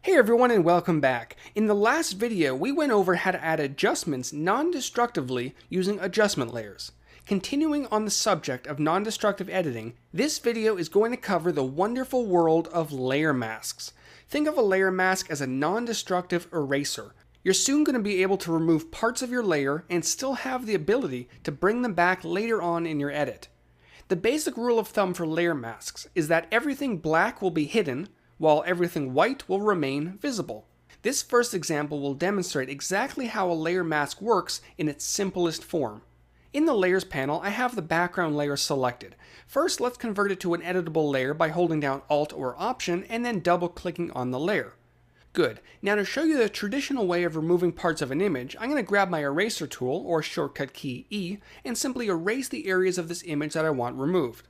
Hey everyone and welcome back. In the last video, we went over how to add adjustments non-destructively using adjustment layers. Continuing on the subject of non-destructive editing, this video is going to cover the wonderful world of layer masks. Think of a layer mask as a non-destructive eraser. You're soon going to be able to remove parts of your layer and still have the ability to bring them back later on in your edit. The basic rule of thumb for layer masks is that everything black will be hidden, while everything white will remain visible. This first example will demonstrate exactly how a layer mask works in its simplest form. In the Layers panel, I have the background layer selected. First, let's convert it to an editable layer by holding down Alt or Option and then double-clicking on the layer. Good. Now to show you the traditional way of removing parts of an image, I'm going to grab my eraser tool, or shortcut key E, and simply erase the areas of this image that I want removed.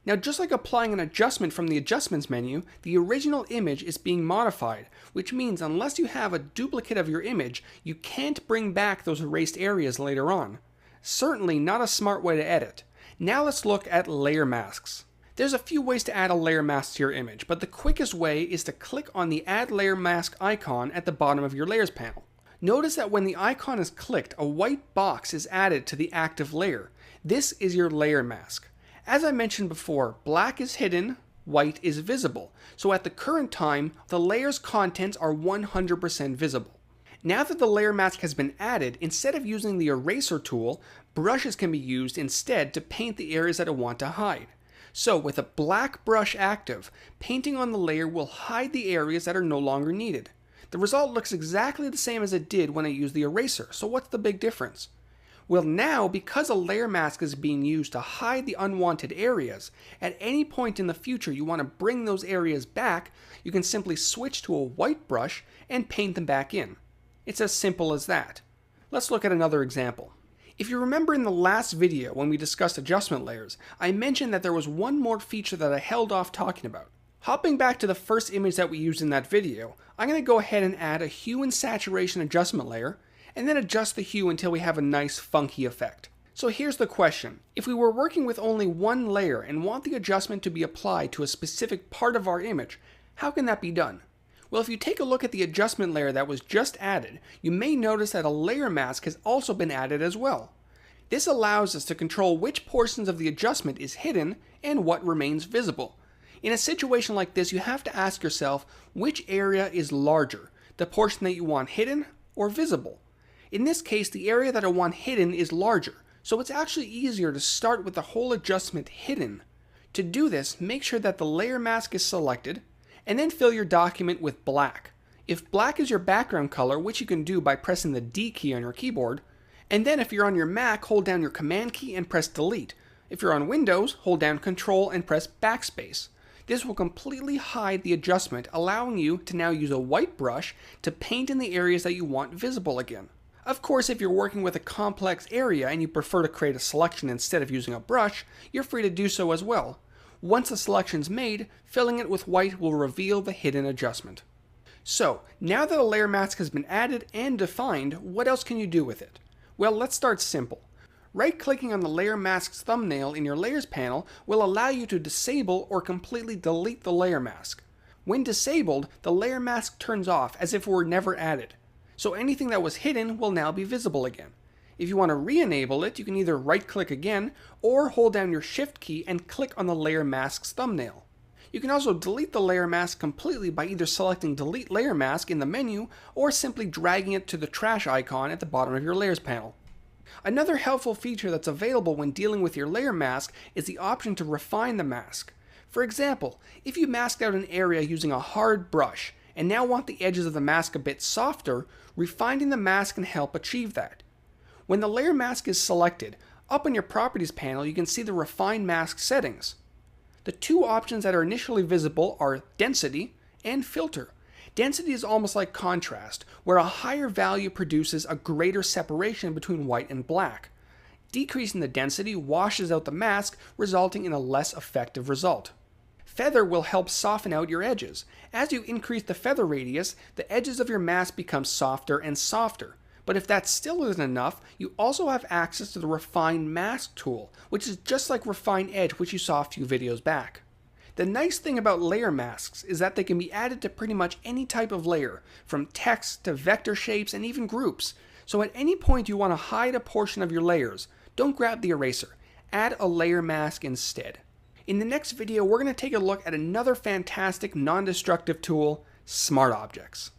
Now, just like applying an adjustment from the Adjustments menu, the original image is being modified, which means unless you have a duplicate of your image, you can't bring back those erased areas later on. Certainly not a smart way to edit. Now let's look at layer masks. There's a few ways to add a layer mask to your image, but the quickest way is to click on the Add Layer Mask icon at the bottom of your Layers panel. Notice that when the icon is clicked, a white box is added to the active layer. This is your layer mask. As I mentioned before, black is hidden, white is visible, so at the current time, the layer's contents are 100% visible. Now that the layer mask has been added, instead of using the eraser tool, brushes can be used instead to paint the areas that I want to hide. So with a black brush active, painting on the layer will hide the areas that are no longer needed. The result looks exactly the same as it did when I used the eraser, so what's the big difference? Well, now, because a layer mask is being used to hide the unwanted areas, at any point in the future you want to bring those areas back, you can simply switch to a white brush and paint them back in. It's as simple as that. Let's look at another example. If you remember in the last video when we discussed adjustment layers, I mentioned that there was one more feature that I held off talking about. Hopping back to the first image that we used in that video, I'm going to go ahead and add a hue and saturation adjustment layer, and then adjust the hue until we have a nice funky effect. So here's the question. If we were working with only one layer and want the adjustment to be applied to a specific part of our image, how can that be done? Well, if you take a look at the adjustment layer that was just added, you may notice that a layer mask has also been added as well. This allows us to control which portions of the adjustment is hidden and what remains visible. In a situation like this, you have to ask yourself which area is larger, the portion that you want hidden or visible. In this case, the area that I want hidden is larger, so it's actually easier to start with the whole adjustment hidden. To do this, make sure that the layer mask is selected, and then fill your document with black. If black is your background color, which you can do by pressing the D key on your keyboard, and then if you're on your Mac, hold down your Command key and press Delete. If you're on Windows, hold down Control and press Backspace. This will completely hide the adjustment, allowing you to now use a white brush to paint in the areas that you want visible again. Of course, if you're working with a complex area and you prefer to create a selection instead of using a brush, you're free to do so as well. Once the selection's made, filling it with white will reveal the hidden adjustment. So, now that a layer mask has been added and defined, what else can you do with it? Well, let's start simple. Right-clicking on the layer mask's thumbnail in your Layers panel will allow you to disable or completely delete the layer mask. When disabled, the layer mask turns off as if it were never added. So anything that was hidden will now be visible again. If you want to re-enable it, you can either right-click again, or hold down your Shift key and click on the layer mask's thumbnail. You can also delete the layer mask completely by either selecting Delete Layer Mask in the menu, or simply dragging it to the trash icon at the bottom of your Layers panel. Another helpful feature that's available when dealing with your layer mask is the option to refine the mask. For example, if you masked out an area using a hard brush, and now want the edges of the mask a bit softer, refining the mask can help achieve that. When the layer mask is selected, up in your Properties panel you can see the Refine Mask settings. The two options that are initially visible are Density and Filter. Density is almost like contrast, where a higher value produces a greater separation between white and black. Decreasing the density washes out the mask, resulting in a less effective result. Feather will help soften out your edges. As you increase the feather radius, the edges of your mask become softer and softer. But if that still isn't enough, you also have access to the Refine Mask tool, which is just like Refine Edge, which you saw a few videos back. The nice thing about layer masks is that they can be added to pretty much any type of layer, from text to vector shapes and even groups. So at any point you want to hide a portion of your layers, don't grab the eraser. Add a layer mask instead. In the next video, we're going to take a look at another fantastic non-destructive tool, Smart Objects.